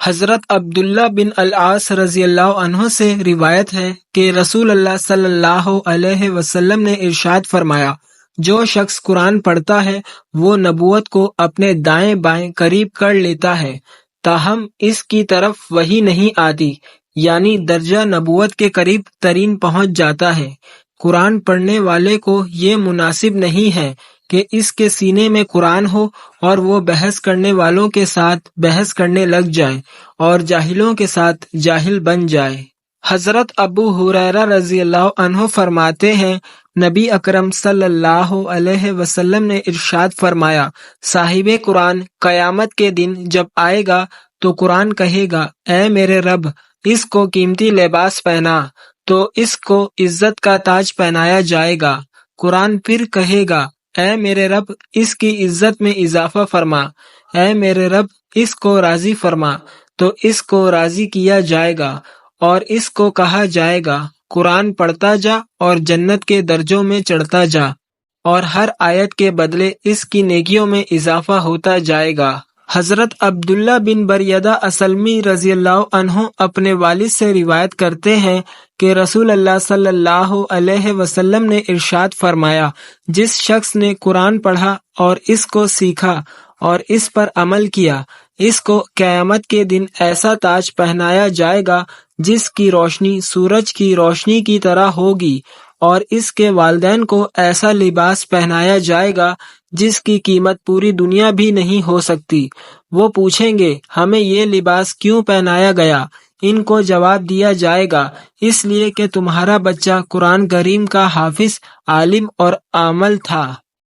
حضرت عبداللہ بن العاص رضی اللہ عنہ سے روایت ہے کہ رسول اللہ صلی اللہ علیہ وسلم نے ارشاد فرمایا، جو شخص قرآن پڑھتا ہے وہ نبوت کو اپنے دائیں بائیں قریب کر لیتا ہے، تاہم اس کی طرف وحی نہیں آتی، یعنی درجہ نبوت کے قریب ترین پہنچ جاتا ہے۔ قرآن پڑھنے والے کو یہ مناسب نہیں ہے کہ اس کے سینے میں قرآن ہو اور وہ بحث کرنے والوں کے ساتھ بحث کرنے لگ جائے اور جاہلوں کے ساتھ جاہل بن جائے۔ حضرت ابو ہریرہ رضی اللہ عنہ فرماتے ہیں، نبی اکرم صلی اللہ علیہ وسلم نے ارشاد فرمایا، صاحب قرآن قیامت کے دن جب آئے گا تو قرآن کہے گا، اے میرے رب، اس کو قیمتی لباس پہنا، تو اس کو عزت کا تاج پہنایا جائے گا۔ قرآن پھر کہے گا، اے میرے رب، اس کی عزت میں اضافہ فرما، اے میرے رب، اس کو راضی فرما، تو اس کو راضی کیا جائے گا اور اس کو کہا جائے گا، قرآن پڑھتا جا اور جنت کے درجوں میں چڑھتا جا، اور ہر آیت کے بدلے اس کی نیکیوں میں اضافہ ہوتا جائے گا۔ حضرت عبداللہ بن بریدہ اسلمی رضی اللہ عنہ اپنے والد سے روایت کرتے ہیں کہ رسول اللہ صلی اللہ علیہ وسلم نے ارشاد فرمایا، جس شخص نے قرآن پڑھا اور اس کو سیکھا اور اس پر عمل کیا، اس کو قیامت کے دن ایسا تاج پہنایا جائے گا جس کی روشنی سورج کی روشنی کی طرح ہوگی، اور اس کے والدین کو ایسا لباس پہنایا جائے گا جس کی قیمت پوری دنیا بھی نہیں ہو سکتی۔ وہ پوچھیں گے، ہمیں یہ لباس کیوں پہنایا گیا؟ ان کو جواب دیا جائے گا، اس لیے کہ تمہارا بچہ قرآن کریم کا حافظ، عالم اور عامل تھا۔